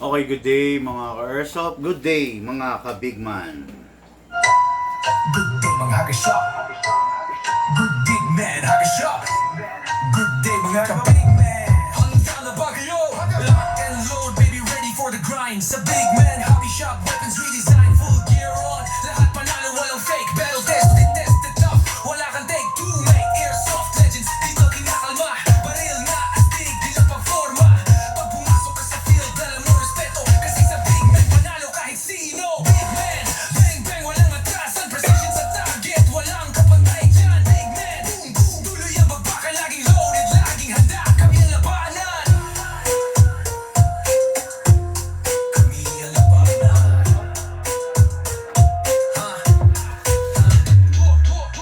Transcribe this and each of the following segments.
Okay, good day mga ka-airsoft. Good day mga ka-bigman. Good day mga ka-shop. Good day man, ka-shop. Good day mga ka-big man. Handa na ba kayo? Lock and load, baby, ready for the grind. Sa Big Man Hobby Shop, weapons redesign, full gear on. Lahat panalo, walang fake, battle tested, tested tough. Wala kang take two, make airsoft legends. Dito kinakalma, baril na astig, di lang pang-forma. Pag pumasok ka sa field, dala mo respeto. Kasi sa Big Man, panalo kahit sino. Big Man, bang bang, walang atrasan. Precision sa target, walang kapantay dyan. Big Man, boom boom, tuloy ang bagbaka. Laging loaded, laging handa, kami ang labanan. Kami ang labanan.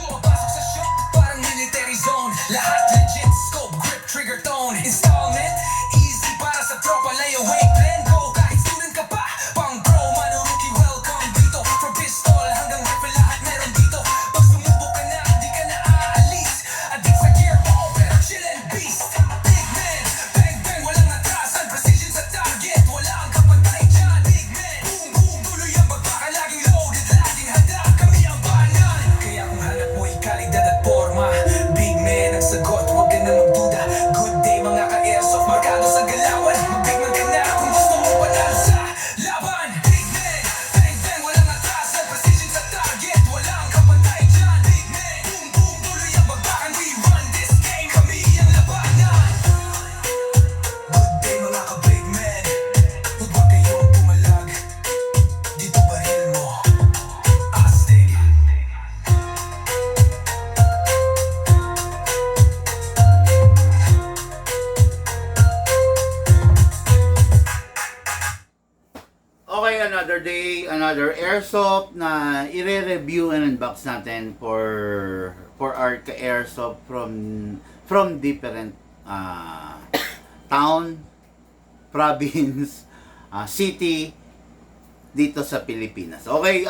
Papasok sa shop, parang military zone. Lahat legit, scope, grip, trigger tone. Installment, easy para sa tropa. Lay awake, plan go. Kahit student ka pa, pang pro, manuruki, welcome dito. From pistol hanggang rifle, lahat meron dito. Pag sumubok ka na, di ka na aalis. Adik sa gear, pero chill and beast. Big Man, bang bang, walang atrasan. Precision sa target, wala ang kapantay dyan. Big Man, boom boom, tuloy ang bagbaka. Laging loaded, laging handa, kami ang banan. Kaya kung hanap mo kalidad at forma, Big Man ang sagot, huwag ka na magduda. Good day mga ka-airsoft, markado sa galawan. Mag-big man ka na kung gusto mo panalo sa laban. Big Man, bang bang, walang atrasan. Precision sa target, wala ang kapantay dyan. Big Man, boom boom, tuloy ang bagbakan. We run this game, kami ang labanan. Good day mga ka-Big Man, huwag kayong pumalag. Dito baril mo, astig. Okay, another day, another airsoft na i-review and unbox natin for our ka-airsoft from different town, province, city dito sa Pilipinas. Okay,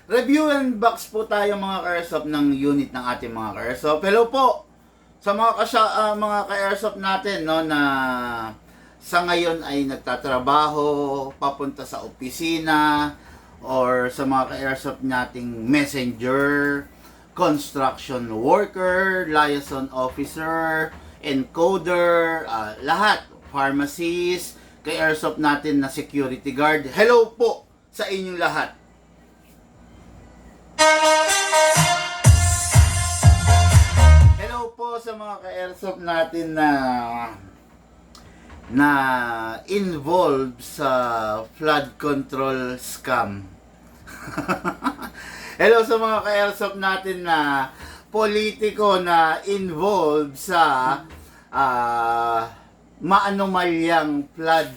review and unbox po tayo mga ka-airsoft ng unit ng ating mga ka-airsoft. Hello po sa mga ka-airsoft natin, no, na sa ngayon ay nagtatrabaho, papunta sa opisina, or sa mga ka-airsoft nating messenger, construction worker, liaison officer, encoder, lahat, pharmacist, ka-airsoft natin na security guard. Hello po sa inyong lahat. Hello po sa mga ka-airsoft natin na involved sa flood control scam. Hello sa mga ka-airsoft natin na politiko na involved sa maanomalyang flood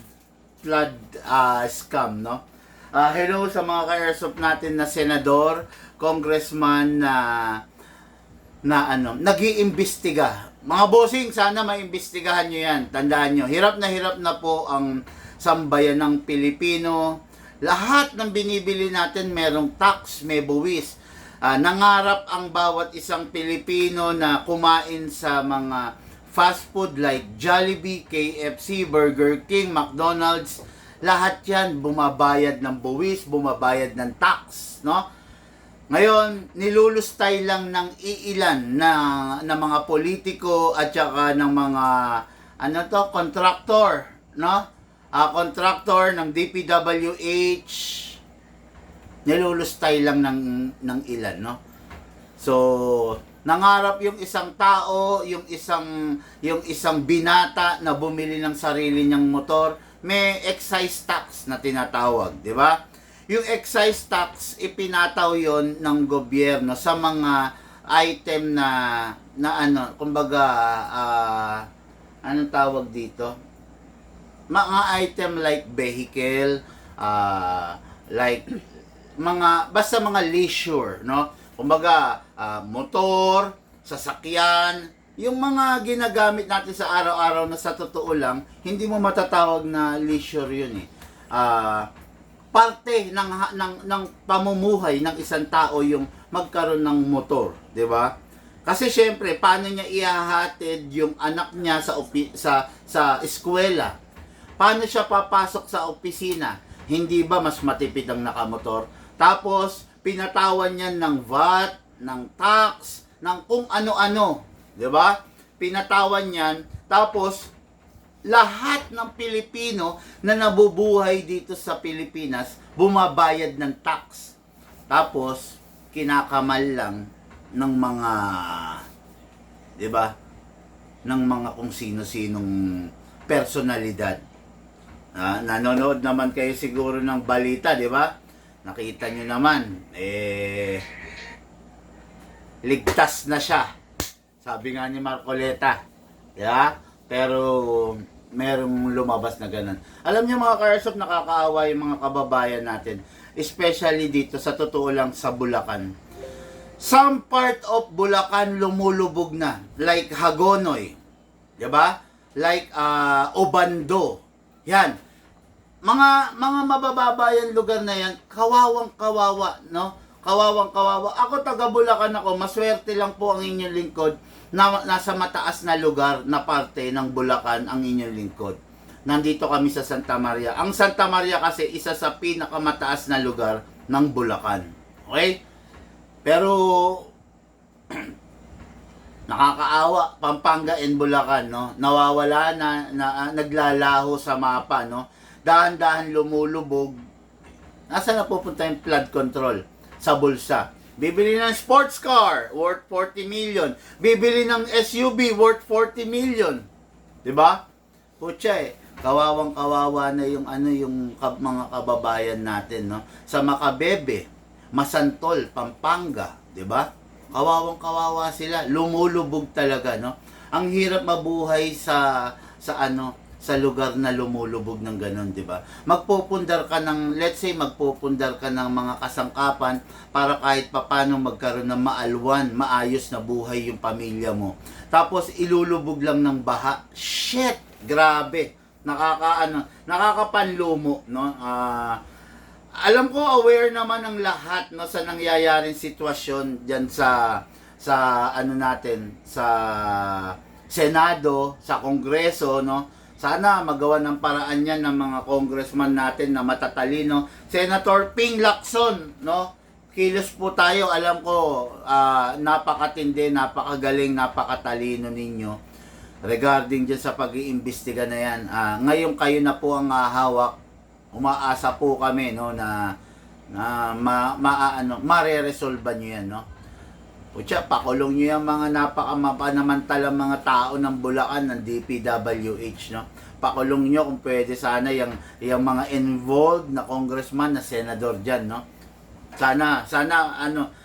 scam, no? Hello sa mga ka-airsoft natin na senador, congressman na nag-iimbestiga. Mga bossing, sana maimbestigahan nyo yan. Tandaan nyo, hirap na po ang sambayan ng Pilipino. Lahat ng binibili natin merong tax, may buwis. Nangarap ang bawat isang Pilipino na kumain sa mga fast food like Jollibee, KFC, Burger King, McDonald's. Lahat yan bumabayad ng buwis, bumabayad ng tax, no? Ngayon, nilulustay lang ng iilan na mga politiko at saka ng mga contractor, no? Contractor ng DPWH, nilulustay lang ng ilan, no? So, nangarap yung isang tao, yung isang binata na bumili ng sarili niyang motor, may excise tax na tinatawag, di ba? Yung excise tax, ipinataw yon ng gobyerno sa mga item na kumbaga, anong tawag dito? Mga item like vehicle, basta mga leisure, no? Kumbaga, motor, sasakyan, yung mga ginagamit natin sa araw-araw na sa totoo lang, hindi mo matatawag na leisure yun eh. Parte ng pamumuhay ng isang tao yung magkaroon ng motor, 'di ba? Kasi syempre, paano niya ihahatid yung anak niya sa eskwela? Paano siya papasok sa opisina? Hindi ba mas matipid ang nakamotor? Tapos, pinatawan niya ng VAT, ng tax, ng kung ano-ano. 'Di ba? Pinatawan niyan. Tapos, lahat ng Pilipino na nabubuhay dito sa Pilipinas, bumabayad ng tax. Tapos, kinakamal lang ng mga, 'di ba? Ng mga kung sino-sinong personalidad. Nanonood naman kayo siguro ng balita, 'di ba? Nakita nyo naman, ligtas na siya. Sabi nga ni Marcoleta, 'di ba? Pero merong lumabas na ganun. Alam niyo mga ka-airsoft, nakakaawa yung mga kababayan natin, especially dito sa totoo lang sa Bulacan. Some part of Bulacan lumulubog na, like Hagonoy, 'di ba? Like Obando. Yan. Mga mabababayang lugar na yan, kawawang-kawawa, no? Kawawang-kawawa. Ako taga Bulacan ako, maswerte lang po ang inyong lingkod na nasa mataas na lugar na parte ng Bulacan ang inyong lingkod. Nandito kami sa Santa Maria. Ang Santa Maria kasi isa sa pinakamataas na lugar ng Bulacan. Okay? Pero nakakaawa, Pampanga and Bulacan, no? Nawawala na, naglalaho sa mapa, no? Dahan-dahan lumulubog. Nasaan na pupunta yung flood control? Sa bulsa. Bibili ng sports car worth 40 million. Bibili ng SUV worth 40 million. 'Di ba? Putya kawawang-kawawa na yung mga kababayan natin, no? Sa Macabebe, Masantol, Pampanga, 'di ba? Kawawang-kawawa sila, lumulubog talaga, no? Ang hirap mabuhay sa lugar na lumulubog ng ganun, 'di ba? Magpupundar ka ng, let's say magpupundar ka ng mga kasangkapan para kahit papaano magkaroon ng maalwan, maayos na buhay yung pamilya mo. Tapos ilulubog lang ng baha. Shit, grabe. Nakakapanlumo, no? Alam ko aware naman ng lahat, no, sa nangyayaring sitwasyon diyan sa natin, sa Senado, sa Kongreso, no? Sana magawa ng paraan yan ng mga congressman natin na matatalino. Senator Ping Lacson, no? Kilos po tayo. Alam ko, napakatindi, napakagaling, napakatalino ninyo regarding dyan sa pag-iimbestiga na yan. Ngayon kayo na po ang hawak. Umaasa po kami, no, na mare-resolve nyo yan, no? Putya, pakulong nyo yung mga napakamapantalang mga tao ng Bulacan, ng DPWH, no? Pakulong nyo kung pwede sana yung mga involved na congressman, na senador dyan, no? Sana,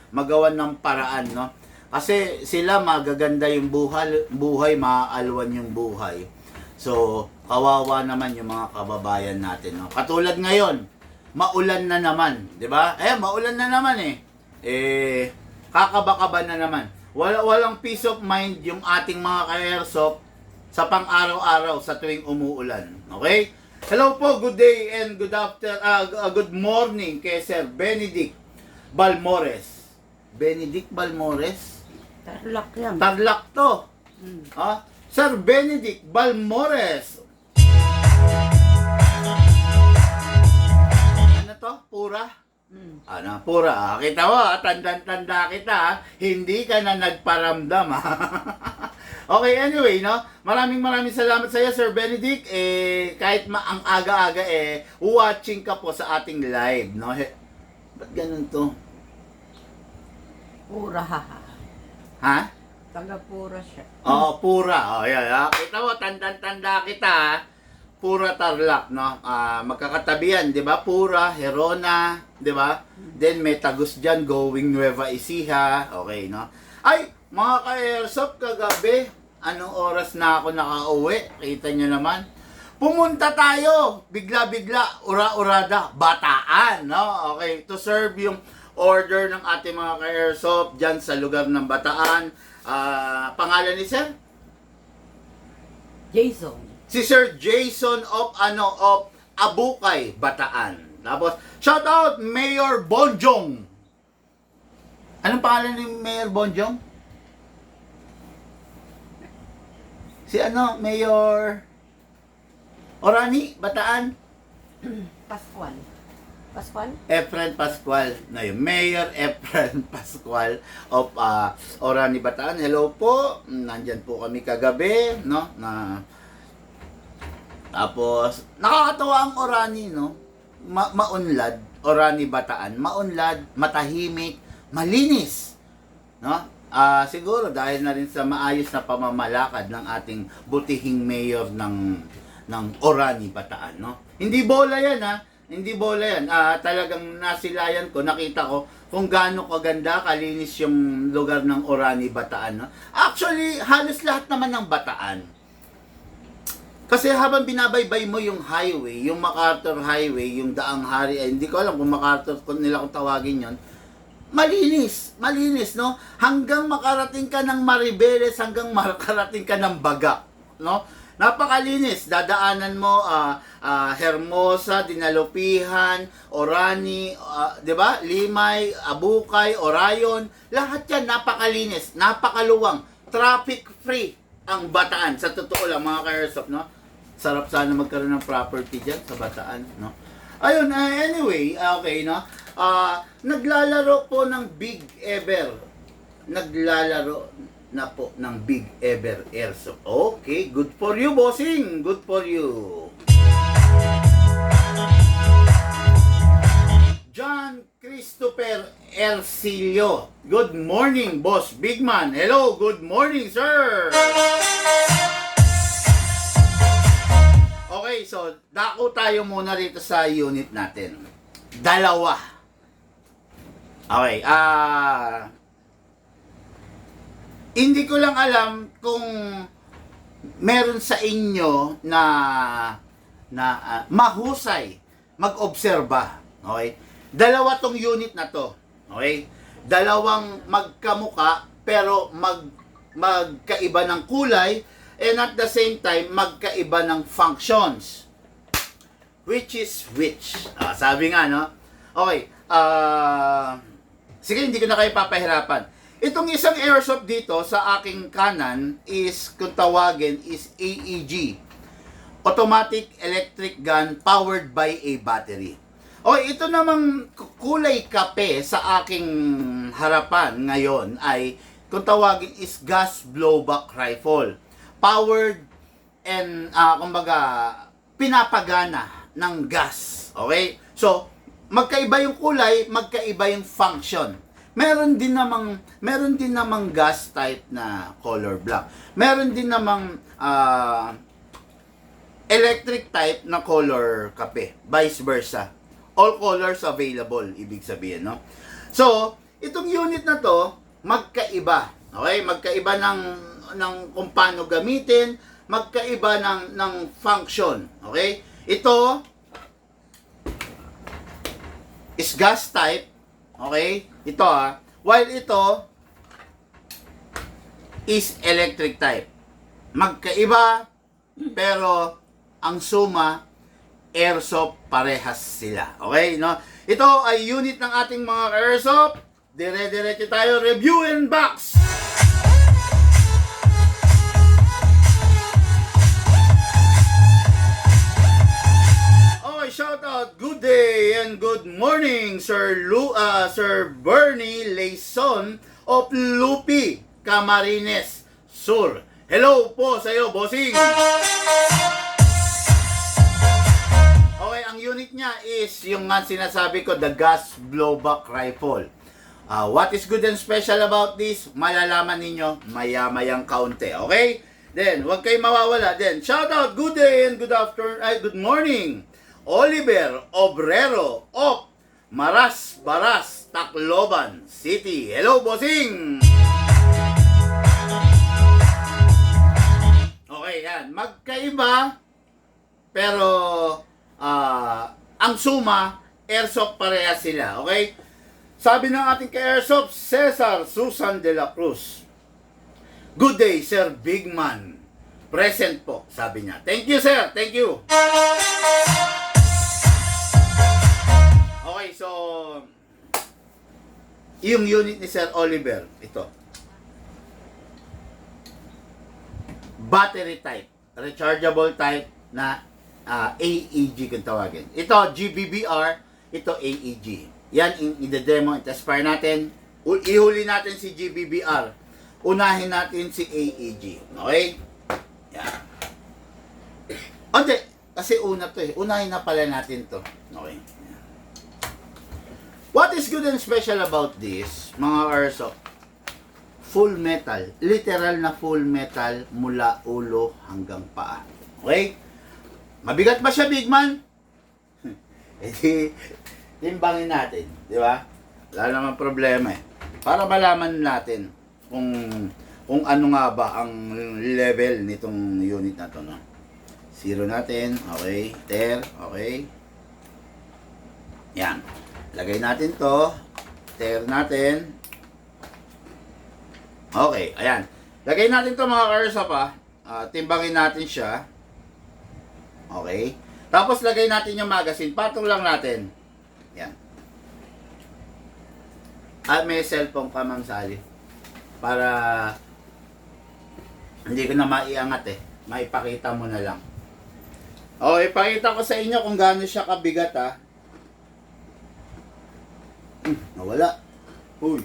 magawan ng paraan, no? Kasi sila magaganda yung buhay, maaalwan yung buhay. So, kawawa naman yung mga kababayan natin, no? Katulad ngayon, maulan na naman, di ba? Maulan na naman kakaba-kaba na naman. Walang peace of mind yung ating mga ka-airsoft sa pang-araw-araw sa tuwing umuulan. Okay? Hello po, good day and good morning kay Sir Benedict Balmores. Benedict Balmores? Tarlac yan. Tarlac to. Sir Benedict Balmores. Ano to? Pura? Pura. Kita mo, tanda-tanda kita. Hindi ka na nagparamdam. Okay, anyway, no? Maraming salamat sa iyo, Sir Benedict. Kahit ang aga-aga, watching ka po sa ating live, no? Ba't ganun to? Pura, Ha? taga-pura siya. Oo, pura. Yan. Kita mo, tanda-tanda kita. Pura Tarlac, no? Magkakatabihan, di ba? Pura, Herona, di ba? Then may Tagus dyan, going Nueva Ecija. Okay, no? Ay, mga ka-airsoft, kagabi, anong oras na ako nakauwi? Kita nyo naman. Pumunta tayo, bigla-bigla, ura-urada, Bataan, no? Okay, to serve yung order ng ating mga ka-airsoft dyan sa lugar ng Bataan. Pangalan ni Sir? Jason. Si Sir Jason of Abukay, Bataan. Tapos, shout out Mayor Bonjong. Anong pangalan ni Mayor Bonjong? Si ano, Mayor Orani, Bataan? Pascual. Pascual? Efren Pascual. Na yun, Mayor Efren Pascual of Orani, Bataan. Hello po. Nandyan po kami kagabi, no? Tapos, nakakatawa ang Orani, no? Maunlad, Orani, Bataan. Maunlad, matahimik, malinis, no? Siguro dahil na rin sa maayos na pamamalakad ng ating butihing mayor ng Orani, Bataan, no? Hindi bola yan, ha? Hindi bola yan. Talagang nasilayan ko, nakita ko kung gaano kaganda, kalinis yung lugar ng Orani, Bataan, no? Actually, halos lahat naman ng Bataan. Kasi habang binabaybay mo yung highway, yung MacArthur Highway, yung Daang Hari, hindi ko alam kung MacArthur kung nila kung tawagin yon. Malinis, no? Hanggang makarating ka ng Maribeles, hanggang makarating ka ng Bagak, no? Napakalinis. Dadaanan mo Hermosa, Dinalupihan, Orani, 'di ba? Limay, Abukay, Orayon, lahat 'yan napakalinis, napakaluwang, traffic free ang Bataan. Sa totoo lang mga ka-airsoft, no? Sarap sana magkaroon ng property diyan sa Bataan, no? Ayun, anyway, okay, no? Naglalaro po ng Big Ever. Naglalaro na po ng Big Ever Airsoft. Okay, good for you, bossing. Good for you. John Christopher Ercilio. Good morning, boss. Big man. Hello, good morning, sir. Okay, so dako tayo muna rito sa unit natin. Dalawa. Okay, hindi ko lang alam kung meron sa inyo na mahusay mag-obserba. Okay? Dalawa tong unit na to. Okay? Dalawang magkamuka pero magkaiba ng kulay and at the same time magkaiba ng functions. Which is which? Sabi nga, no? Okay, sige, hindi ko na kayo papahirapan. Itong isang airsoft dito sa aking kanan is, kung tawagin, is AEG. Automatic Electric Gun Powered by a Battery. Okay, ito namang kulay kape sa aking harapan ngayon ay, kung tawagin, is Gas Blowback Rifle. Powered and, kumbaga, pinapagana ng gas. Okay? So, magkaiba yung kulay, magkaiba yung function. Meron din namang gas type na color black. Meron din namang electric type na color kape. Vice versa. All colors available, ibig sabihin, no? So, itong unit na to, magkaiba. Okay? Magkaiba ng kung paano gamitin, magkaiba ng function. Okay? Ito is gas type, okay? Ito while ito is electric type. Magkaiba, pero ang suma, airsoft parehas sila. Okay, no? Ito ay unit ng ating mga airsoft. Dire-diretso tayo, review and box! Shout out, good day and good morning, Sir Bernie Leison of Lupi, Camarines Sur. Hello po sa iyo, bossing. Okay, ang unit niya is yung nga sinasabi ko, the Gas Blowback Rifle. What is good and special about this? Malalaman ninyo maya-mayang kaunti, okay? Then, huwag kayong mawawala. Then, shout out, good day and good afternoon, good morning, Oliver Obrero of Maras Baras, Tacloban City. Hello, bossing! Okay, yan. Magkaiba, pero ang suma, airsoft pareha sila. Okay? Sabi ng ating ka-airsoft, Cesar Susan de la Cruz. Good day, Sir Big Man. Present po, sabi niya. Thank you, sir. Thank you. Okay, so yung unit ni Sir Oliver, ito. battery type, rechargeable type na AEG kung tawagin. Ito GBBR, ito AEG. Yan i-demo, i-test fire natin. Ihuli natin si GBBR. Unahin natin si AEG. Okay? Yan. Hindi, kasi una to eh. Unahin na pala natin to. Okay. Yan. What is good and special about this, mga airsoft? Full metal. Literal na full metal mula ulo hanggang paa. Okay? Mabigat ba siya, big man? Eh di, timbangin natin. Di ba? Wala naman problema eh. Para malaman natin kung ano nga ba ang level nitong unit na to, no? Zero natin. Okay. Ter. Okay. Yan. Lagay natin to. Ter natin. Okay, ayan. Lagay natin to mga airsoft pa. Timbangin natin siya. Okay. Tapos lagay natin yung magazine. Patong lang natin. Yan. At may cellphone ka, Ma'am Sally. Para hindi ko na maiangat eh. Maipakita mo na lang. Okay, ipakita ko sa inyo kung gaano siya kabigat ha. Nawala. Uy.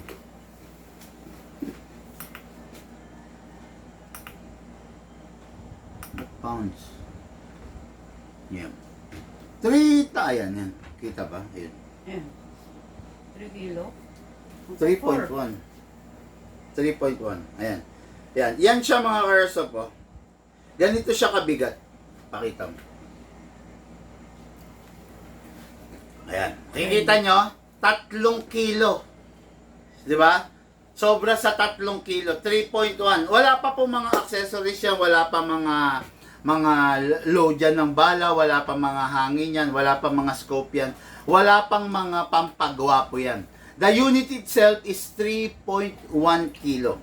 Pounds. Yan. 3 tayan yan. Kita ba? Ayun. Ayan. 3 kilo. 3.1. 3.1. Ayan. Yan. Yan siya mga airsoft oh. Ganito siya kabigat. Pakita mo. Ayan. Kikita nyo? 3 kilo. Di ba? Sobra sa 3 kilo. 3.1. Wala pa po mga accessories yan. Wala pa mga load yan ng bala, wala pa mga hangin yan, wala pa mga scope yan, wala pang mga pampagwapo yan. The unit itself is 3.1 kilo.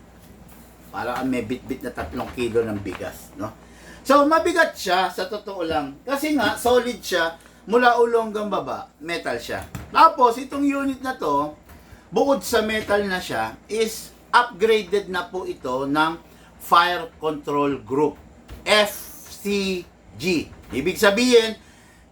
Parang may bit-bit na 3 kilo ng bigas, no? So, mabigat siya, sa totoo lang. Kasi nga, solid siya, mula ulo hanggang baba, metal siya. Tapos, itong unit na to, bukod sa metal na siya, is upgraded na po ito ng Fire Control Group. FCG. Ibig sabihin,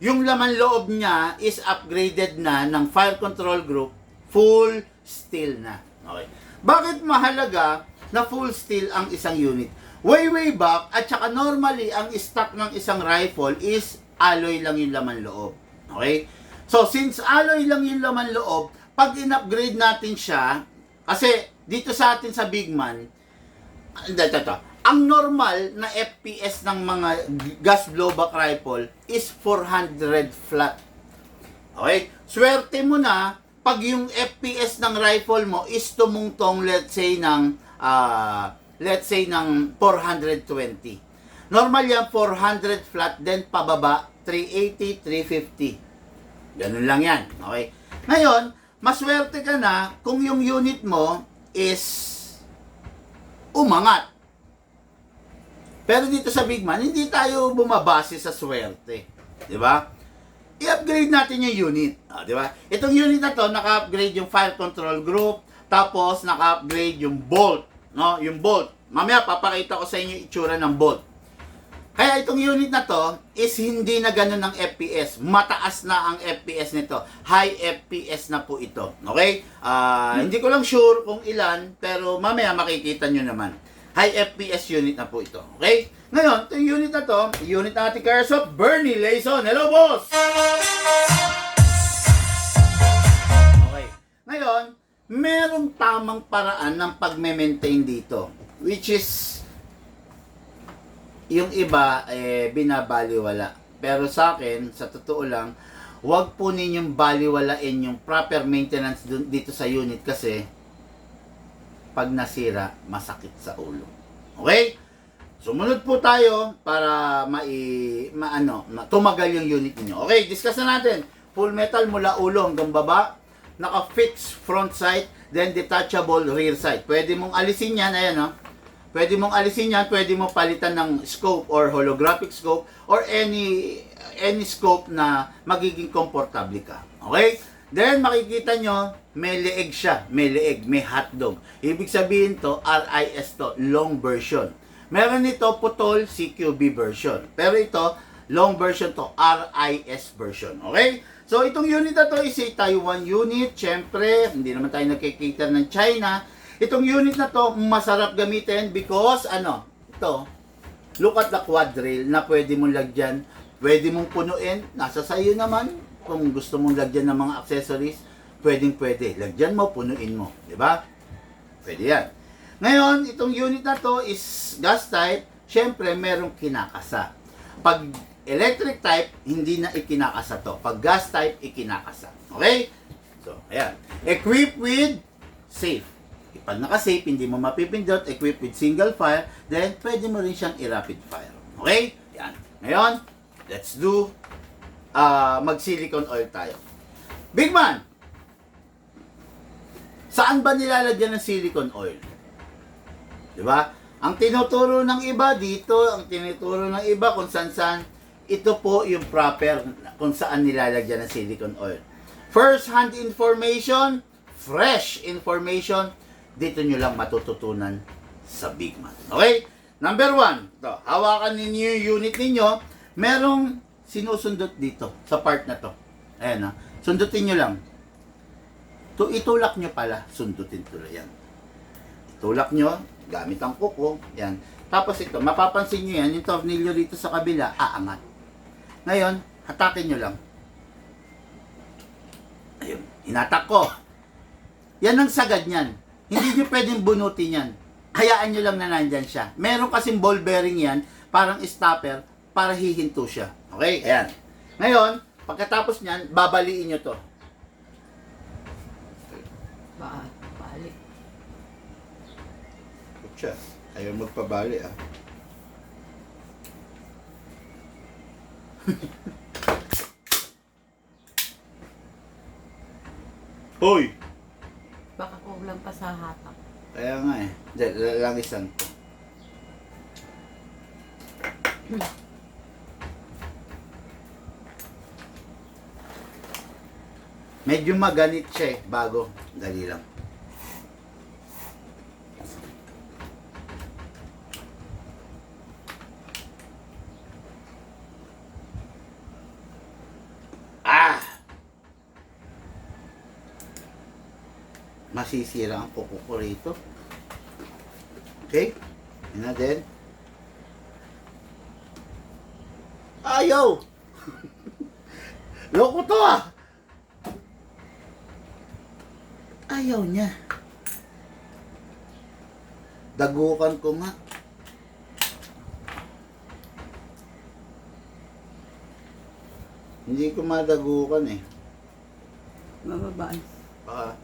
yung laman loob niya is upgraded na ng Fire Control Group, full steel na. Okay. Bakit mahalaga na full steel ang isang unit? Way back, at saka normally, ang stock ng isang rifle is alloy lang yung laman loob. Okay? So, since alloy lang yung laman loob, pag in-upgrade natin siya, kasi dito sa atin sa Big Man, ang normal na FPS ng mga gas blowback rifle is 400 flat. Okay? Swerte mo na pag yung FPS ng rifle mo is tumungtong let's say ng 420. Normal yan 400 flat, then pababa 380, 350. Ganun lang yan. Okay? Ngayon, maswerte ka na kung yung unit mo is umangat. Pero dito sa Big Man, hindi tayo bumabase sa swerte. Di ba? I-upgrade natin yung unit. Di ba? Itong unit na to, naka-upgrade yung Fire Control Group, tapos naka-upgrade yung bolt. No? Yung bolt. Mamaya, papakita ko sa inyo yung itsura ng bolt. Kaya itong unit na to, is hindi na ganun ng FPS. Mataas na ang FPS nito. High FPS na po ito. Okay? Hindi ko lang sure kung ilan, pero mamaya makikita nyo naman. High FPS unit na po ito. Okay? Ngayon, itong unit na to, unit ng ating Airsoft, Bernie Layson. Hello, boss! Okay. Ngayon, merong tamang paraan ng pag-maintain dito. Which is, yung iba, binabaliwala. Pero sa akin, sa totoo lang, huwag po ninyong baliwalain yung proper maintenance dito sa unit kasi pag nasira, masakit sa ulo. Okay? Sumunod po tayo para tumagal yung unit niyo. Okay, discuss na natin. Full metal mula ulo hanggang baba. Naka-fixed front sight, then detachable rear sight. Pwede mong alisin yan, ayan no? Pwede mong alisin yan, pwede mong palitan ng scope or holographic scope or any scope na magiging komportable ka. Okay? Then, makikita nyo, may leeg siya. May leeg, may hotdog. Ibig sabihin to, RIS to, long version. Meron ito putol CQB version. Pero ito, long version to, RIS version. Okay? So, itong unit na to is a Taiwan unit. Siyempre, hindi naman tayo nagkikita ng China. Itong unit na to, masarap gamitin because, ito, look at the quad rail na pwede mong lagyan. Pwede mong punuin. Nasa sayo naman. Kung gusto mong lagyan ng mga accessories, pwede. Lagyan mo, punuin mo. Diba? Pwede yan. Ngayon, itong unit na to is gas type. Siyempre, merong kinakasa. Pag electric type, hindi na ikinakasa to. Pag gas type, ikinakasa. Okay? So, ayan. Equipped with safe. Pag naka-safe, hindi mo mapipindot. Equipped with single fire, then pwede mo rin siyang i-rapid fire. Okay? Yan. Ngayon, let's do mag-silicone oil tayo. Big man! Saan ba nilalagyan ng silicone oil? Diba? Ang tinuturo ng iba dito, ang tinuturo ng iba kung saan-saan, ito po yung proper kung saan nilalagyan ng silicone oil. First hand information, fresh information, dito nyo lang matututunan sa Big Man. Okay? Number 1, to, hawakan ninyo yung unit ninyo, merong sinusundot dito sa part na to. Ayan, sundutin nyo lang. Itulak nyo pala, sundutin tuloy yan. Itulak nyo, gamit ang kuko, yan. Tapos ito, mapapansin nyo yan, yung tornilyo dito sa kabila, aangat. Ngayon, hatakin nyo lang. Ayun, hinatak ko. Yan ang sagad niyan. Hindi nyo pwedeng bunutin yan. Hayaan nyo lang na nandyan siya. Meron kasing ball bearing yan, parang stopper, para hihinto siya. Okay? Ayan. Ngayon, pagkatapos niyan, babaliin nyo to. Balik. Kutsa, ayaw magpabali ah. Hoy! Baka kulang pa sa hatak. Kaya nga eh. Langisan ko. Medyo maganit siya eh. Bago. Dali lang. Masisira ang kuko ko rito. Okay? Yun na din. Ayaw! Loko to ah! Ayaw niya. Dagukan ko nga. Hindi ko madagukan eh. Mababaan. Baka.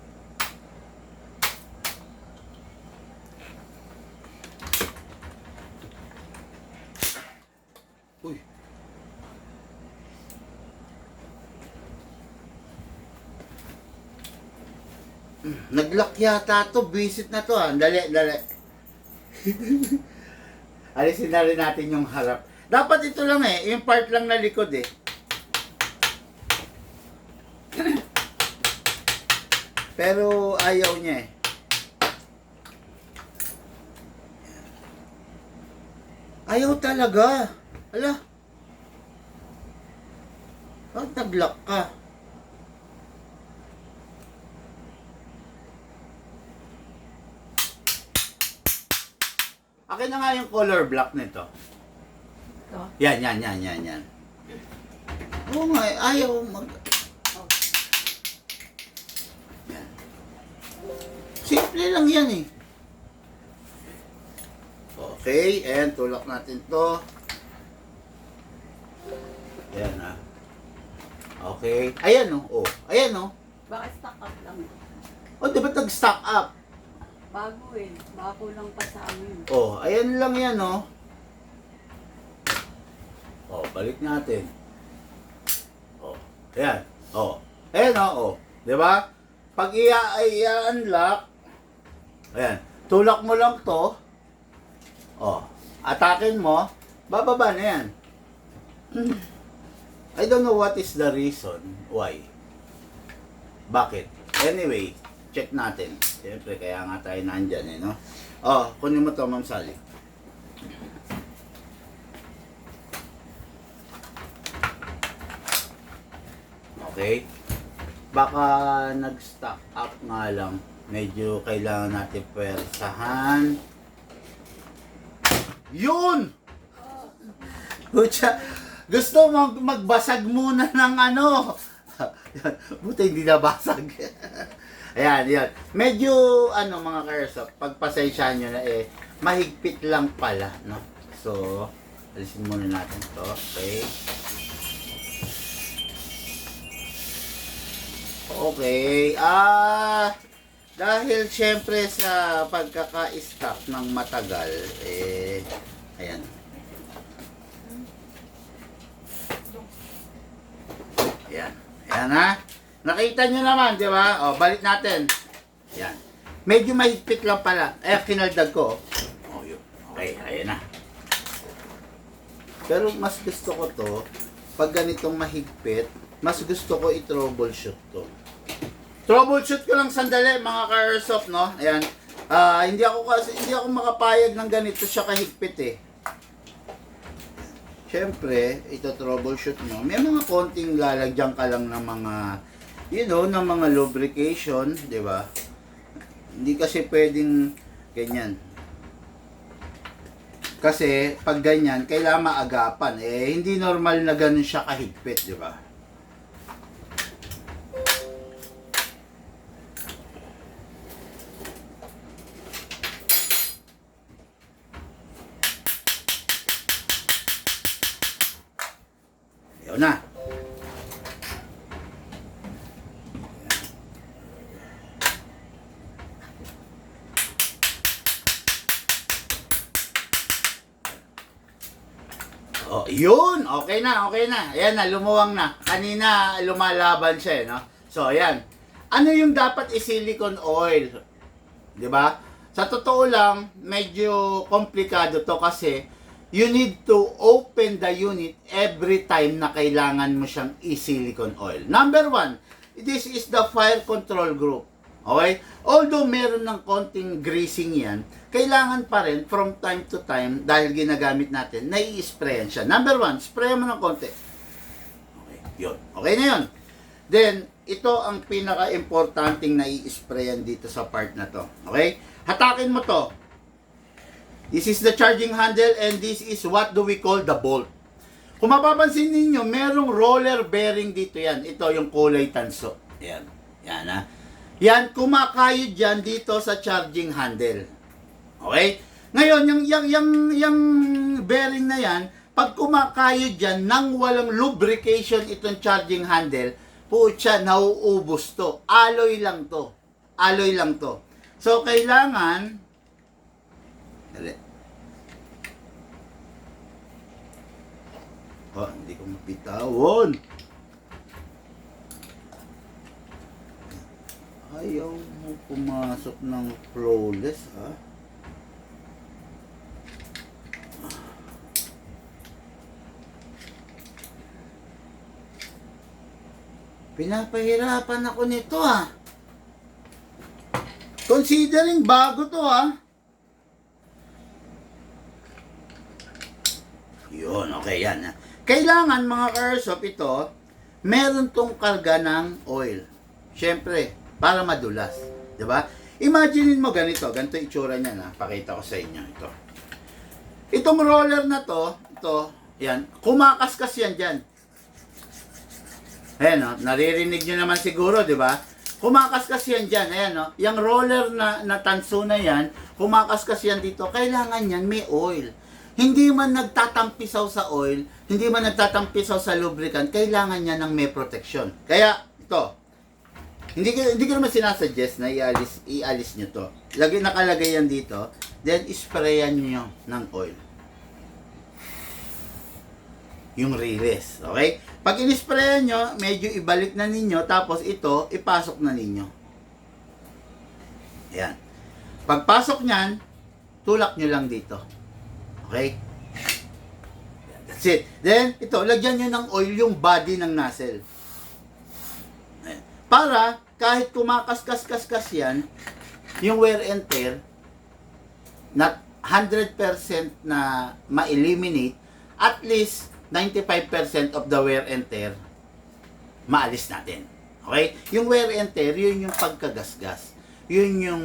Uy. Nag-lock yata to. Visit na to ah. Dali. Alisin na rin natin yung harap. Dapat ito lang eh. Yung part lang na likod eh. Pero ayaw niya eh. Ayaw talaga. Ala. Bakit nag-lock ka? Akin na nga yung color block nito. Ito. Yan. Oo nga, ayaw mag... Yan. Simple lang yan eh. Okay, and tulak natin to. Yan ah. Okay. Ayan oh. Ayan oh. Baka stock up lang. Oh, di ba nag-stock up? Bago eh. Baka kulang pa sa amin. Oh, ayan lang yan oh. Oh, balik natin. Oh, ayan. Oh. Ayan oh. Di ba? Pag i-unlock, ayan. Tulak mo lang to. Oh, atakin mo, bababa na yan. I don't know what is the reason why. Bakit? Anyway, check natin. Siyempre, kaya nga tayo nandyan eh, no? Oh, kunin mo to, Ma'am Sally. Okay? Baka nag-stock up nga lang. Medyo kailangan natin pwersahan. Yun! Pucha, gusto magbasag muna ng ano. Buti hindi nabasag. Ayan, yan. Medyo, ano mga ka-airsoft, pagpasensyahan nyo na mahigpit lang pala, no? So, alisin muna natin to. Okay. Okay. Dahil syempre sa pagkaka-stop ng matagal, ayan. Ayan. Ayan ha. Nakita nyo naman, di ba? O, balik natin. Ayan. Medyo mahigpit lang pala. Kinaldag ko. O, yun. Okay, ayan na. Pero mas gusto ko to, pag ganitong mahigpit, mas gusto ko i-troubleshoot to. Troubleshoot ko lang sandali mga ka-airsoft, no? Ayan. Hindi ako makapayag ng ganito siya kahigpit eh. Siyempre, ito troubleshoot mo. May mga konting lalagyan ka lang ng mga, ng mga lubrication, di ba? Hindi kasi pwedeng ganyan. Kasi pag ganyan, kailangan maagapan. Hindi normal na ganun siya kahigpit, di ba? Yun na. Oh, yun. Okay na, okay na. Ayan na, lumuwang na. Kanina, lumalaban siya, no? So, ayan. Ano yung dapat i-silicone oil? 'Di ba? Sa totoo lang, medyo komplikado to kasi you need to open the unit every time na kailangan mo siyang i-silicone oil. Number 1, this is the fire control group. Okay? Although meron ng konting greasing yan, kailangan pa rin from time to time, dahil ginagamit natin, nai-sprayan siya. Number 1, spray mo ng konti. Okay, yun. Okay na yun. Then, ito ang pinaka-importanting nai-sprayan dito sa part na to. Okay? Hatakin mo to. This is the charging handle and this is what do we call the bolt. Kung mapapansin ninyo, merong roller bearing dito yan. Ito yung kulay tanso. Yan. Yan ha. Yan, kumakayod dyan dito sa charging handle. Okay? Ngayon, yung bearing na yan, pag kumakayod dyan, nang walang lubrication itong charging handle, pucha, nauubos to. Alloy lang to. Alloy lang to. So, kailangan, dali. Oh, hindi ko mapitawan. Ayaw mo pumasok ng flawless, ha? Pinapahirapan ako nito, ha? Considering bago to, ha? Yun, okay, yan, ha? Kailangan, mga ka-airsoft, ito, meron tong karga ng oil. Siyempre, para madulas. Diba? Imaginin mo ganito. Ganito itsura niya na. Pakita ko sa inyo. Ito. Itong roller na to, ito, yan, kumakaskas yan dyan. Ayan, no? Naririnig nyo naman siguro, diba? Kumakaskas yan dyan. Ayan, no? Yung roller na tanso na yan, kumakaskas yan dito. Kailangan yan may oil. Hindi man nagtatampisaw sa oil, hindi man nagtatampisaw sa lubricant, kailangan niya ng may protection. Kaya, ito, hindi ko naman sinasuggest na ialis nyo to. Nakalagay yan dito, then sprayan nyo ng oil. Yung release, okay? Pag in-sprayan nyo, medyo ibalik na ninyo, tapos ito, ipasok na ninyo. Ayan. Pagpasok nyan, tulak nyo lang dito. Okay? That's it. Then, ito, lagyan nyo ng oil yung body ng nozzle. Ayan. Para, kahit kumakaskas-kaskas yan, yung wear and tear, not 100% na ma-eliminate, at least 95% of the wear and tear maalis natin. Okay? Yung wear and tear, yun yung pagkagasgas. Yun yung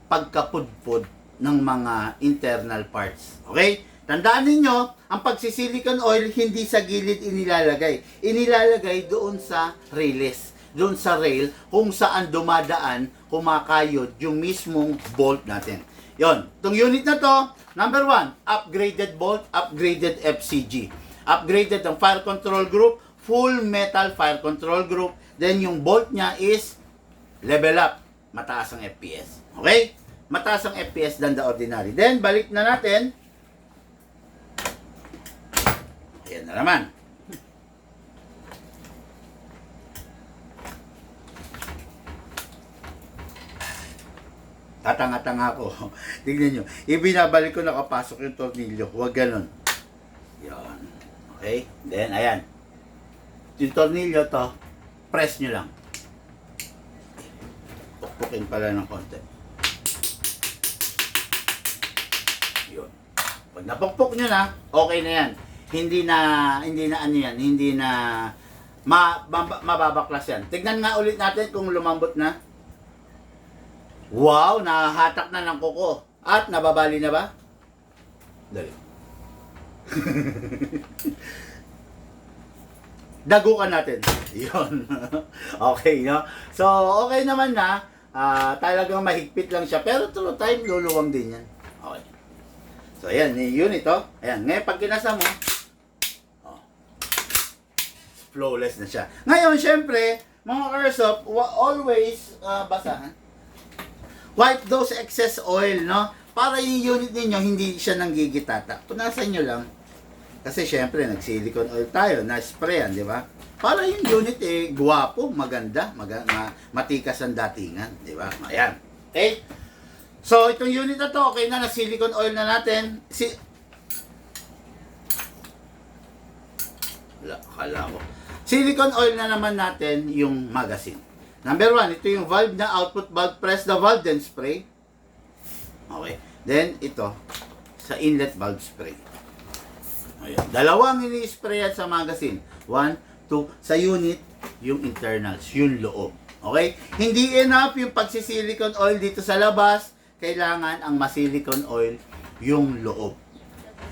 pagkapudpud ng mga internal parts. Okay? Tandaan ninyo, ang pagsisilicon oil hindi sa gilid inilalagay. Inilalagay doon sa railes. Doon sa rail kung saan dumadaan, kumakayod yung mismong bolt natin. Yon. Itong unit na to, number 1, upgraded bolt, upgraded FCG. Upgraded ang fire control group, full metal fire control group. Then yung bolt niya is level up. Mataas ang FPS. Okay? Mataas ang FPS than the ordinary. Then, balik na natin. Ayan na naman. Tatanga-tanga ko. Tignan nyo. Ibinabalik ko, nakapasok yung tornilyo. Huwag ganun. Yan. Okay? Then, ayan. Yung tornilyo to, press nyo lang. Pukpukin pala ng konti. Yun. Pag napukpok nyo na, okay na yan. Hindi na ano yan, hindi na mababaklas yan. Tignan nga ulit natin kung lumambot na. Wow, nahahatak na ng kuko. At nababali na ba? Dali. Dagukan natin. Yun. Okay, no? So, okay naman na. Talagang mahigpit lang siya. Pero through time, luluwang din yan. Okay. So, ayan. Yun ito. Ayan. Ngayon, pag kinasa mo, flawless na siya. Ngayon, syempre, mga airsoft, always basahan. Wipe those excess oil, no? Para yung unit ninyo, hindi siya nanggigitata. Punasan nyo lang. Kasi syempre, nag-silicone oil tayo, na-sprayan, di ba? Para yung unit guwapo, maganda, matikas ang datingan, di ba? Ayan. Okay? So, itong unit na to, okay na, na-silicone oil na natin. Akala ko. Silicone oil na naman natin yung magazine. Number 1, ito yung valve na output valve. Press the valve, then spray. Okay. Then, ito, sa inlet valve spray. Ayan. Dalawang ini-sprayan sa magazine. 1, 2, sa unit, yung internals, yung loob. Okay? Hindi enough yung pagsisilicone oil dito sa labas. Kailangan ang masilicone oil yung loob.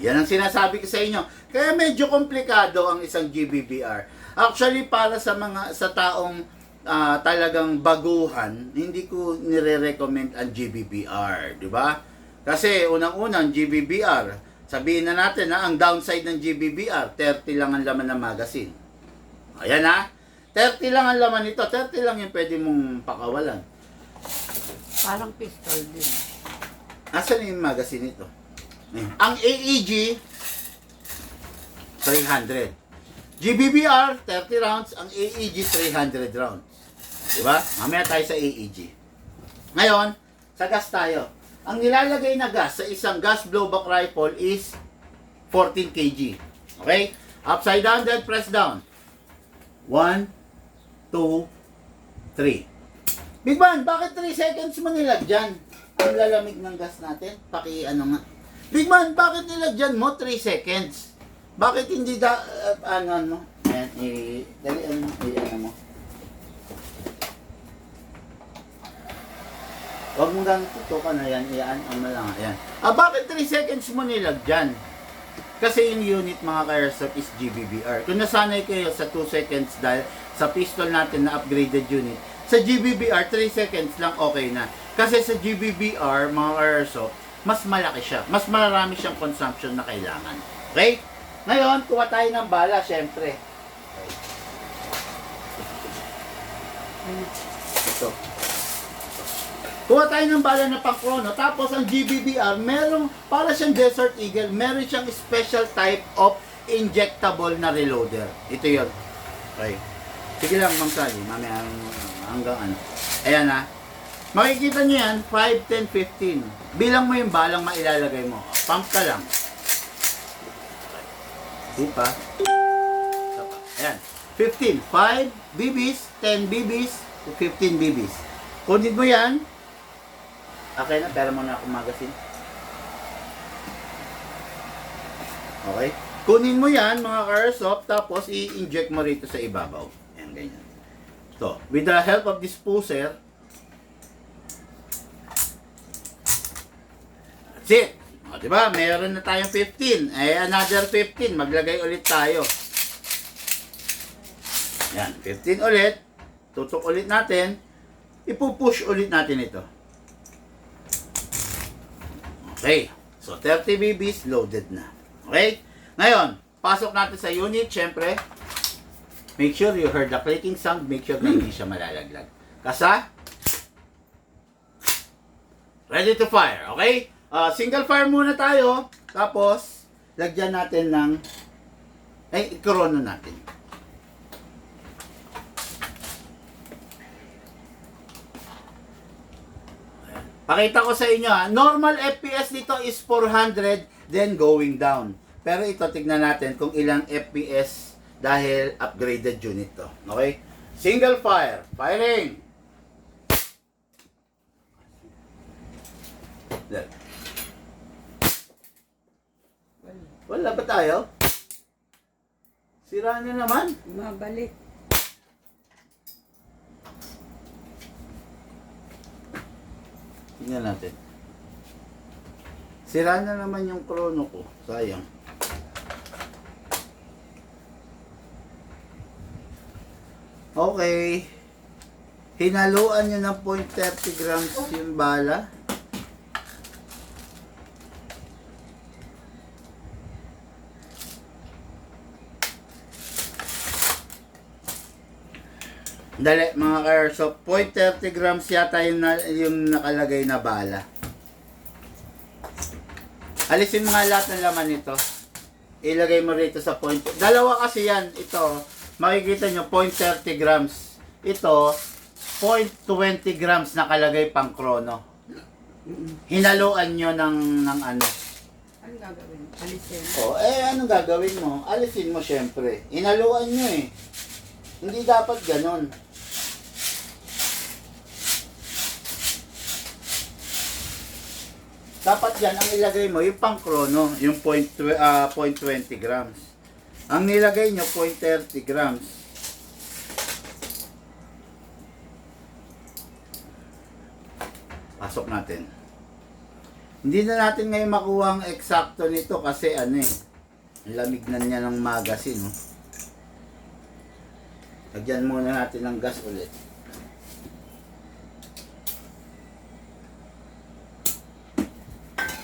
Yan ang sinasabi ko sa inyo. Kaya medyo komplikado ang isang GBBR. Actually, para sa taong talagang baguhan, hindi ko nire-recommend ang GBBR, di ba? Kasi unang-unang GBBR, sabihin na natin na ang downside ng GBBR, 30 lang ang laman ng magazine. Ayan ha, 30 lang ang laman nito, 30 lang yung pwede mong pakawalan. Parang pistol din. Asan yung magazine nito? Ang AEG, 300. GBBR, 30 rounds. Ang AEG, 300 rounds. Diba? Mamaya tayo sa AEG. Ngayon, sa gas tayo. Ang nilalagay na gas sa isang gas blowback rifle is 14 kg. Okay? Upside down, then press down. 1, 2, 3. Big Man, bakit 3 seconds mo nilagyan? Ang lalamig ng gas natin. Nga. Big Man, bakit nilagyan mo 3 seconds? Bakit hindi ano? Ayan, ano mo. Huwag mong ganito ka na yan, ano lang, ayan. Bakit 3 seconds mo nilagyan? Kasi yung unit mga ka-airsoft is GBBR. Kung nasanay kayo sa 2 seconds dahil sa pistol natin na upgraded unit, sa GBBR, 3 seconds lang okay na. Kasi sa GBBR, mga ka-airsoft, mas malaki siya. Mas marami siyang consumption na kailangan. Okay? Ngayon, kuha tayo ng bala, syempre. Ito. Kuha tayo ng bala na pang-chrono. Tapos, ang GBBR, merong, para siyang Desert Eagle, meron siyang special type of injectable na reloader. Ito yun. Okay. Sige lang, Mang Sally. Mamaya hanggang ano. Ayan ha. Makikita nyo yan, 5, 10, 15. Bilang mo yung balang mailalagay mo. Pump ka lang. Diba? Ayan. 15. 5 BBs, 10 BBs, 15 BBs. Kunin mo yan. Okay na, pera mo na akong magazine. Okay? Kunin mo yan, mga ka-airsoft, tapos i-inject mo rito sa ibabaw. Ayan, ganyan. So, with the help of this pusher, that's it. O, diba? Meron na tayong 15. Another 15. Maglagay ulit tayo. Yan, 15 ulit. Tutok ulit natin. Ipupush ulit natin ito. Okay. So, 30 BBs loaded na. Okay? Ngayon, pasok natin sa unit. Siyempre, make sure you heard the clicking sound. Make sure na hindi siya malalaglag. Kasa? Ready to fire. Okay? Single fire muna tayo. Tapos, lagyan natin ng i-chrono natin. Pakita ko sa inyo normal FPS dito is 400 then going down. Pero ito tignan natin kung ilang FPS dahil upgraded unit to. Okay? Single fire. Firing. There. Wala ba tayo? Sira na naman. Mabalik. Tingnan natin. Sira na naman yung chrono ko. Sayang. Okay. Hinaluan nyo ng 0.30 grams yung bala. Dali mga ka-airsoft, 0.30 grams yata yung nakalagay na bala. Alisin mo nga lahat ng laman nito. Ilagay mo rito sa point. Dalawa kasi yan. Ito, makikita nyo, 0.30 grams. Ito, 0.20 grams nakalagay pang krono. Hinaluan nyo ng ano. Ano gagawin? Alisin. Anong gagawin mo? Alisin mo syempre. Hinaluan nyo eh. Hindi dapat ganon. Dapat yan, ang ilagay mo, yung pang krono, yung 0.20 grams. Ang nilagay nyo, 0.30 grams. Pasok natin. Hindi na natin ngayon makuha ang eksakto nito kasi lamig na niya ng magazine. Lagyan muna natin ng gas ulit.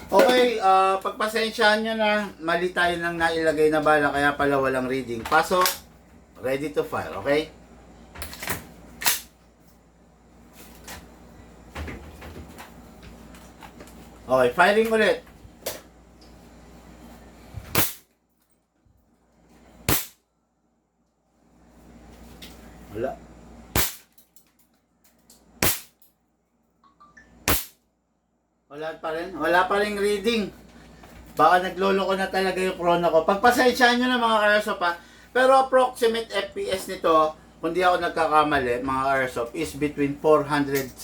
Okay, pagpasensyahan nyo na, mali tayo nang nailagay na bala, kaya pala walang reading. Pasok, ready to fire, okay? Okay, firing ulit. Wala. Wala pa rin reading. Baka nagloloko na talaga yung chrono ko. Pagpasensyahan nyo na mga airsoft ha. Pero approximate FPS nito, kung di ako nagkakamali, mga airsoft, is between 470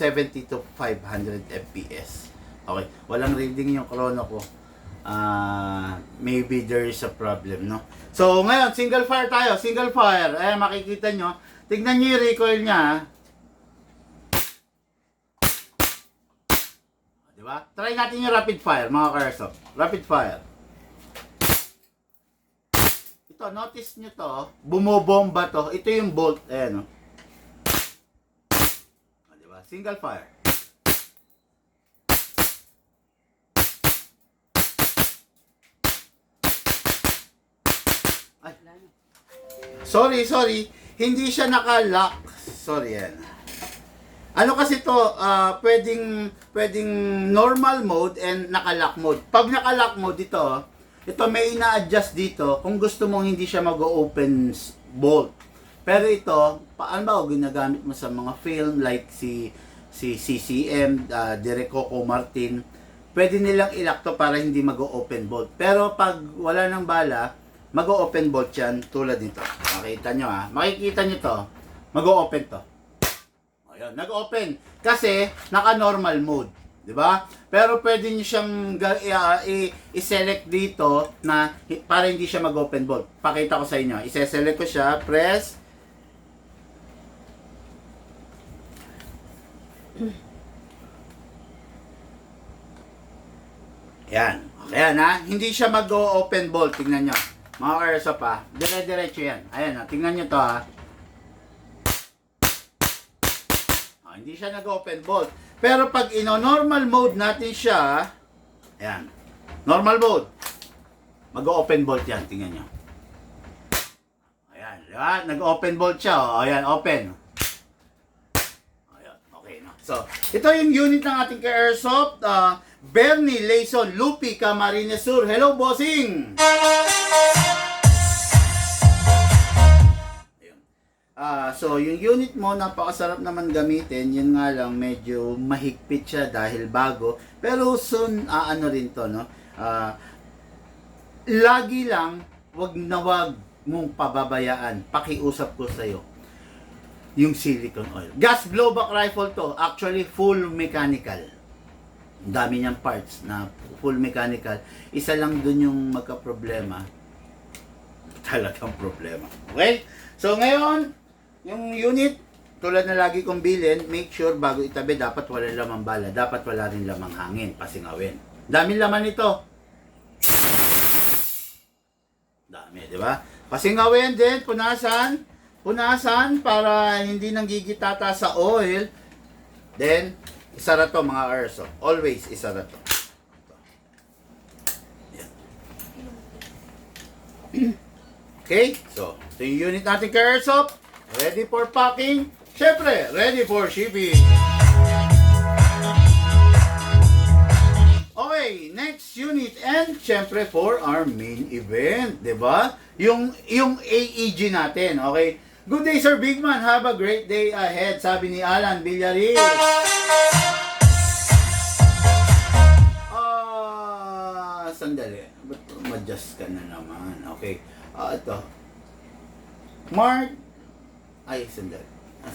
to 500 FPS. Okay, walang reading yung chrono ko. Maybe there is a problem, no? So, ngayon, single fire tayo. Single fire. Ayan, makikita nyo. Tignan nyo yung recoil niya, ha? Diba? Try natin yung rapid fire, mga ka-airsoft. Rapid fire. Ito, notice nyo to, bumobomba to. Ito yung bolt, ayan, no? Diba? Single fire. Ay. Sorry. Hindi siya naka-lock. Sorry, yan. Ano kasi to, pwedeng normal mode and naka-lock mode. Pag naka-lock mode ito may ina-adjust dito kung gusto mong hindi siya mag-open bolt. Pero ito, paano ba ginagamit mo sa mga film like si CCM, Direk Coco Martin, pwede nilang i-lock to para hindi mag-open bolt. Pero pag wala ng bala, mag-open bolt yan tulad nito. Makita nyo ha. Makikita nyo to. Mag-open to. Ayan, nag-open. Kasi, naka-normal mode. Diba? Pero pwede nyo siyang i-select dito na para hindi siya mag-open bolt. Pakita ko sa inyo. I-select ko siya. Press. Yan. Ayan ha. Hindi siya mag-open bolt. Tingnan nyo. Mga ka-airsoft ha. Dire-diretso yan. Ayan ha. Tingnan nyo to ha. Hindi siya nag-open bolt. Pero pag ino-normal mode natin siya, ayan. Normal mode. Mag-open bolt yan. Tingnan nyo. Ayan. Diba? Nag-open bolt siya. O, ayan. Open. Ayan. Okay. No? So, ito yung unit ng ating ka-airsoft. Bernie Layson, Lupi, Camarines Sur. Hello, bossing! So, yung unit mo, napakasarap naman gamitin. Yun nga lang, medyo mahigpit siya dahil bago. Pero soon, ano rin to, no? Lagi lang, wag na wag mong pababayaan. Pakiusap ko sa'yo. Yung silicone oil. Gas blowback rifle to. Actually, full mechanical. Ang dami niyang parts na full mechanical. Isa lang dun yung magka-problema. Talagang problema. Okay? So, ngayon, yung unit, tulad na lagi kong bilhin, make sure bago itabi, dapat wala lamang bala. Dapat wala rin lamang hangin, pasingawin. Daming laman ito. Dami, di ba? Pasingawin din, punasan. Punasan para hindi nanggigitata sa oil. Then, isara to mga airsoft. Always isara to. Yan. Okay? So, ito yung unit natin kay airsoft. Ready for packing. Siyempre, ready for shipping. Okay, next unit and siyempre for our main event, 'di ba? Yung AEG natin, okay? Good day, Sir Bigman. Have a great day ahead, sabi ni Alan Villaris. Sandali. Ba't ma-adjust ka na naman? Okay. Ito. Mark. Ay, sandali.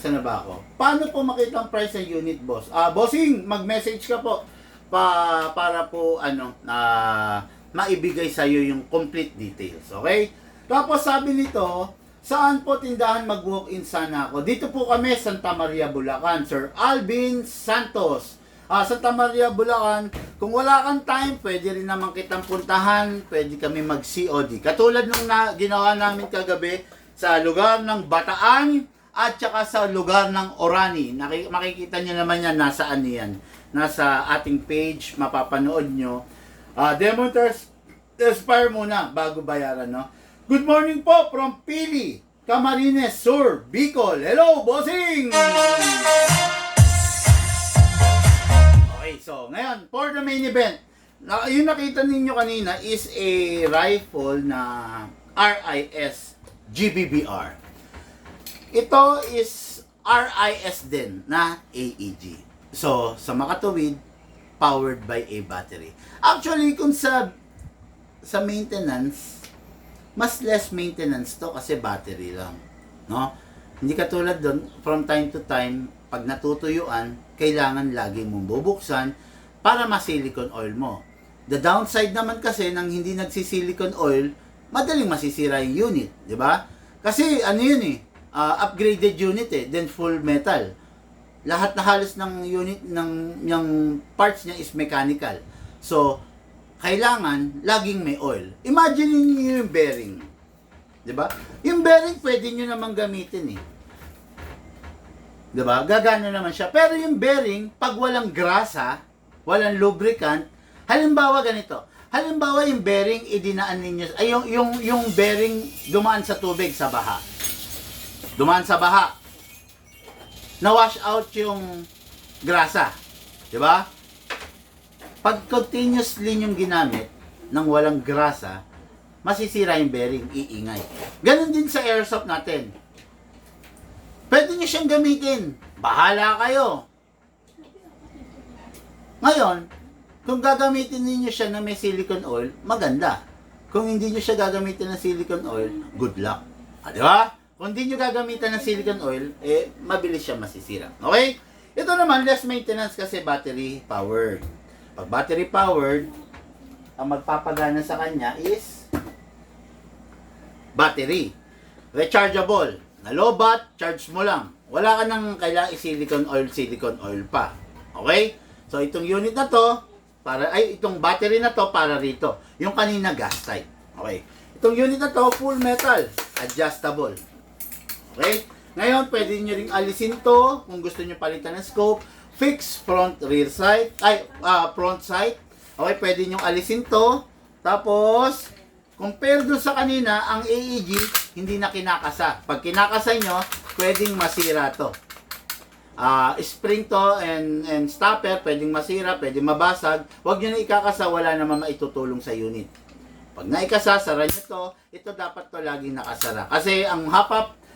Saan na ba ako? Paano po makita ang price ng unit, boss? Bossing, mag-message ka po para po maibigay sa iyo yung complete details. Okay? Tapos sabi nito, saan po tindahan mag-walk-in sana ako? Dito po kami, Santa Maria, Bulacan. Sir Alvin Santos. Santa Maria, Bulacan. Kung wala kang time, pwede rin naman kitang puntahan. Pwede kami mag-COD. Katulad nung ginawa namin kagabi sa lugar ng Bataan at saka sa lugar ng Orani. Makikita nyo naman yan, nasaan yan. Nasa ating page, mapapanood nyo. Demo Aspire muna bago bayaran, no? Good morning po from Pili, Camarines Sur, Bicol. Hello, bossing! Okay, so ngayon, for the main event, yung nakita ninyo kanina is a rifle na RIS GBBR. Ito is RIS din na AEG. So, sa makatuwid, powered by a battery. Actually, kung sa maintenance, mas less maintenance to kasi battery lang, no? Hindi katulad doon, from time to time, pag natutuyuan, kailangan lagi mong bubuksan para ma-silicone oil mo. The downside naman kasi ng hindi nagsisilicone oil, madaling masisira yung unit, di ba? Kasi ano yun upgraded unit then full metal. Lahat na halos ng unit ng parts niya is mechanical. So, kailangan laging may oil. Imagine niyo yung bearing. 'Di ba? Yung bearing pwede niyo namang gamitin 'Di ba? Gagana naman siya. Pero yung bearing, pag walang grasa, walang lubricant, halimbawa ganito. Halimbawa yung bearing idinaan ninyo, ay yung bearing dumaan sa tubig sa baha. Dumaan sa baha. Na-wash out yung grasa. 'Di ba? Pag continuously yung ginamit ng walang grasa, masisira yung bearing, iingay. Ganon din sa airsoft natin. Pwede nyo siyang gamitin. Bahala kayo. Ngayon, kung gagamitin niyo siya na may silicone oil, maganda. Kung hindi nyo siya gagamitin ng silicone oil, good luck. Di ba? Kung hindi nyo gagamitin ng silicone oil, mabilis siya masisira. Okay? Ito naman, less maintenance kasi battery powered. Pag battery powered, ang magpapagana sa kanya is battery. Rechargeable. nalobat, charge mo lang. Wala ka nang kailangan silicone oil pa. Okay? So itong unit na to, itong battery na to para rito. Yung kanina gas type. Okay? Itong unit na to, full metal, adjustable. Okay? Ngayon, pwede nyo ring alisin to kung gusto nyo palitan ng scope. Fix front rear sight, front sight. Okay, pwede nyo alisin to. Tapos, compare doon sa kanina, ang AEG hindi na kinakasa. Pag kinakasa nyo, pwedeng masira to. Spring to and stopper, pwedeng masira, pwedeng mabasag. Huwag nyo na ikakasa, wala naman maitutulong sa unit. Pag naikasa, sara nyo to, ito dapat to laging nakasara. Kasi ang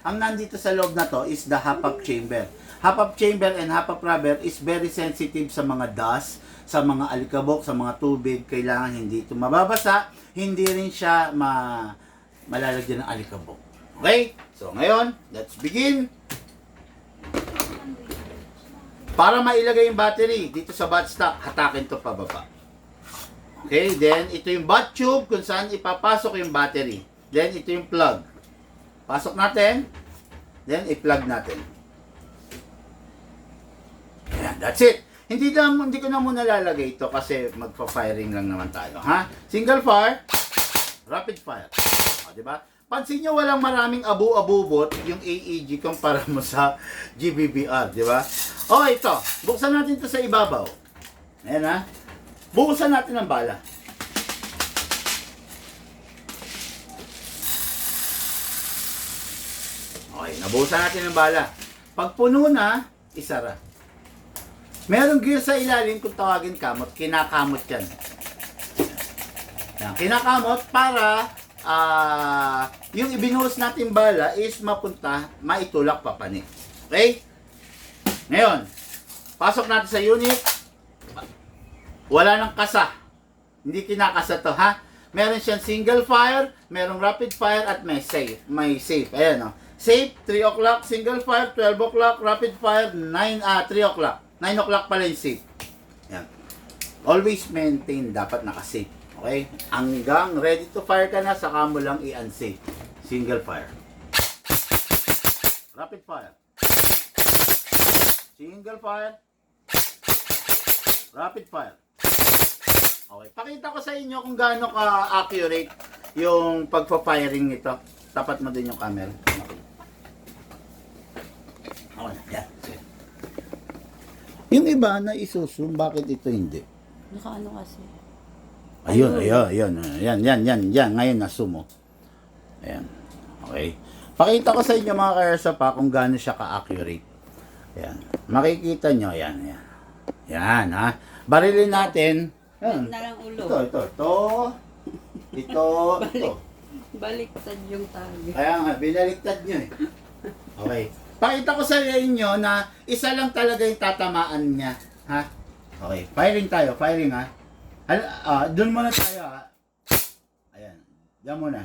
ang nandito sa loob na to is the hop-up chamber. Hop-up chamber and hop-up rubber is very sensitive sa mga dust, sa mga alikabok, sa mga tubig. Kailangan hindi ito mababasa, hindi rin siya malalagyan ng alikabok. Okay? So ngayon, let's begin. Para mailagay yung battery dito sa buttstock, hatakin to pababa. Okay, then ito yung butt tube kung saan ipapasok yung battery. Then ito yung plug. Pasok natin, then i-plug natin. Ayan, that's it. Hindi ko na muna lalagay ito kasi magpa-firing lang naman tayo, ha? Single fire, rapid fire. O, di ba? Pansin nyo walang maraming abu-abubot yung AEG kumpara mo sa GBBR, di ba? O, ito. Buksan natin ito sa ibabaw. Ayan, ha? Buksan natin ang bala. Okay, nabuhusan natin ang bala. Pag puno na, isara. Merong gear sa ilalim kung tawagin kamot, kinakamot yan. Yan, kinakamot para yung ibinuhos natin bala is maitulak papani. Okay? Ngayon, pasok natin sa unit. Wala nang kasa. Hindi kinakasa to, ha? Meron siyang single fire, merong rapid fire at may safe. Ayan, o. Safe, 3 o'clock, single fire, 12 o'clock, rapid fire, 3 o'clock. 9 o'clock pala yung safe. Yan. Always maintain, dapat naka-safe. Okay? Hanggang ready to fire ka na, saka mo lang i-unsafe. Single fire. Rapid fire. Single fire. Rapid fire. Okay. Pakita ko sa inyo kung gaano ka-accurate yung pagpa-firing nito. Tapat mo din yung camera. Okay, yan. Yung iba na isusum, bakit ito hindi? Nakaano kasi. Ayun. Yan. Ngayon na-zoom, oh. Ayan. Okay. Pakita ko sa inyo mga ka-airsoft kung gaano siya ka-accurate. Ayan. Makikita nyo, yan. Yan, ha. Barilin natin. Yan. Na lang ulo. Ito. Baliktad yung tagi. Kaya nga, binaliktad nyo eh. Okay. Pakita ko sa inyo na isa lang talaga yung tatamaan niya. Ha? Okay. Firing tayo. Firing, ha? Doon muna tayo, ha? Ayan. Diyan muna.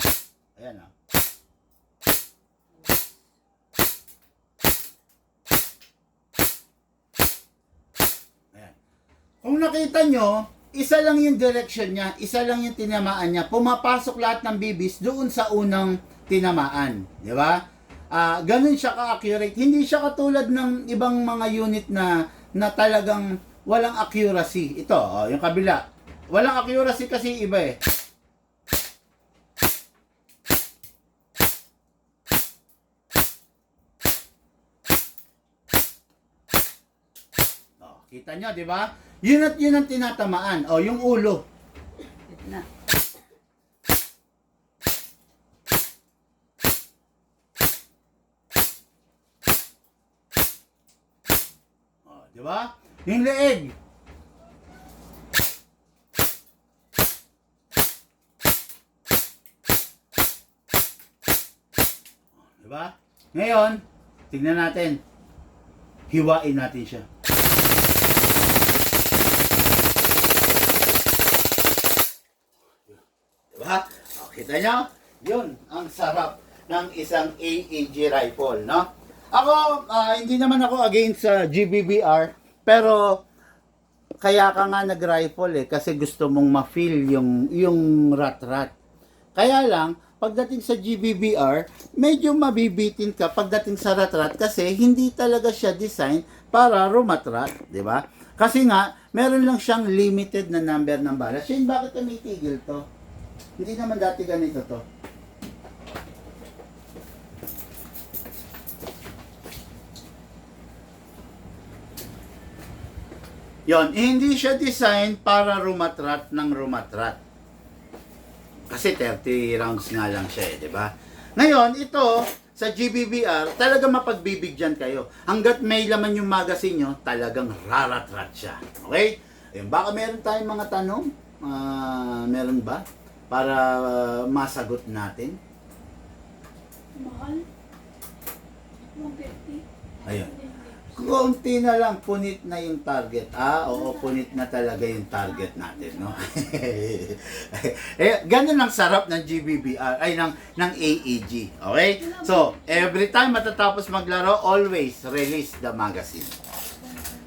Ayan, ha? Ayan. Kung nakita nyo, isa lang yung direction niya, isa lang yung tinamaan niya. Pumapasok lahat ng bibis doon sa unang tinamaan. Di ba? Ganun siya ka-accurate. Hindi siya katulad ng ibang mga unit na talagang walang accuracy. Ito, yung kabila. Walang accuracy kasi iba eh. Kita nyo, di ba? Yun ang tinatamaan. Yung ulo. Na. Di ba? Yung leeg. Di ba? Ngayon, tingnan natin. Hiwain natin siya. Diba? Kita nyo? Yun, ang sarap ng isang AEG rifle, no? Ako, hindi naman ako against sa GBBR, pero kaya ka nga nag-rifle kasi gusto mong ma-feel yung rat-rat. Kaya lang, pagdating sa GBBR, medyo mabibitin ka pagdating sa rat-rat kasi hindi talaga siya design para rumatrat, di ba? Kasi nga, meron lang siyang limited na number ng bala. Shane, bakit tumitigil to? Hindi naman dati ganito to. Yon, hindi siya design para rumatrat ng rumatrat. Kasi 30 rounds nga lang siya, di ba? Ngayon, ito, sa GBBR, talaga mapagbibigyan kayo. Hanggat may laman yung magazine nyo, talagang raratrat siya. Okay? Ayun, baka meron tayong mga tanong? Meron ba? Para masagot natin. Mahal. 150. Ayun. Kunti na lang, punit na yung target. Oo, punit na talaga yung target natin, no? Ganun ang sarap ng GBBR, ay ng AEG, okay? So, every time matatapos maglaro, always release the magazine.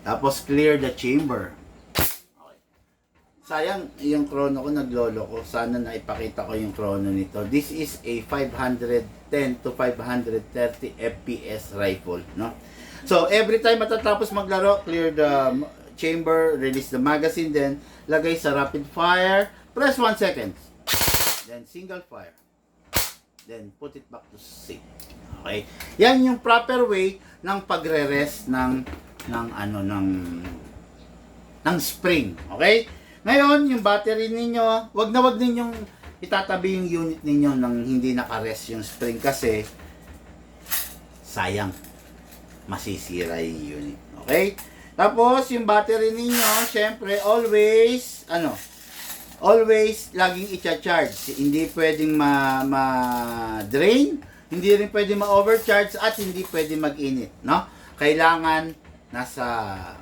Tapos, clear the chamber. Okay. Sayang, yung chrono ko, naglolo ko. Sana naipakita ko yung chrono nito. This is a 510 to 530 FPS rifle, no? So, every time matatapos maglaro, clear the chamber, release the magazine, then lagay sa rapid fire, press 1 second. Then single fire. Then put it back to safe. Okay? Yan yung proper way ng pagre-rest ng spring. Okay? Ngayon, yung battery ninyo, wag ninyong itatabi yung unit ninyo nang hindi naka-rest yung spring kasi sayang. Masisira yung unit. Okay? Tapos, yung battery ninyo, syempre, always laging i-charge. Hindi pwedeng ma-drain, hindi rin pwedeng ma-overcharge, at hindi pwedeng mag-init. No? Kailangan nasa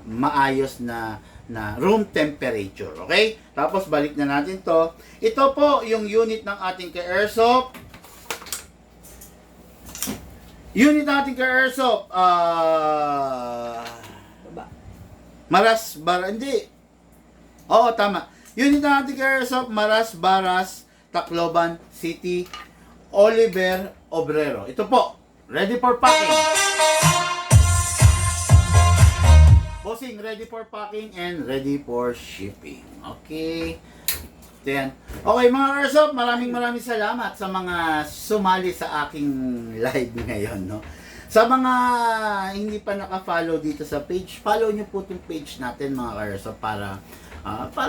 maayos na room temperature. Okay? Tapos, balik na natin to. Ito po, yung unit ng ating ka-airsoft. Unit natin ka Airsoft, hindi. Oo, tama. Unit natin ka Airsoft, Maras, Baras, Tacloban City, Oliver Obrero. Ito po, ready for packing. Bossing, ready for packing and ready for shipping. Okay. Then, okay mga Airsoft, maraming salamat sa mga sumali sa aking live ngayon, no? Sa mga hindi pa naka-follow dito sa page, follow nyo po itong page natin mga Airsoft para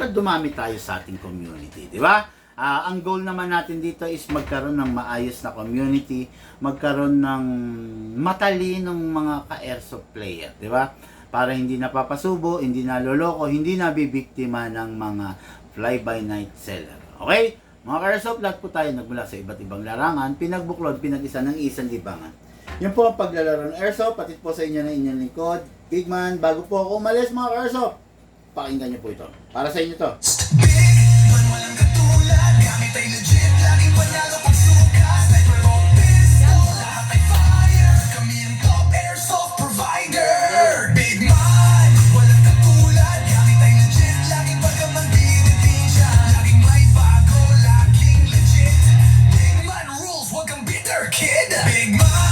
dumami tayo sa ating community, di ba? Ang goal naman natin dito is magkaroon ng maayos na community, magkaroon ng matalinong mga ka-Airsoft player, di ba? Para hindi napapasubo, hindi naloloko, hindi nabibiktima ng mga fly-by-night seller. Okay? Mga ka-Airsoft, lahat po tayo nagmula sa iba't ibang larangan, pinagbuklod, pinag-isa ng isang libangan. Yan po ang paglalaro ng Airsoft, patid po sa inyo ng inyong lingkod. Big man, bago po ako umalis mga ka-Airsoft, pakinggan nyo po ito. Para sa inyo to. Big man, walang katulad. Gamit ay legit, laging panalo pag sukat. Sniper o pistol, lahat ay fire. Kami ang top airsoft provider. Big man, walang katulad. Gamit ay legit, laging pagkamandinitin siya. Laging may bago, laging legit. Big man rules, wag kang bitter kid. Big man.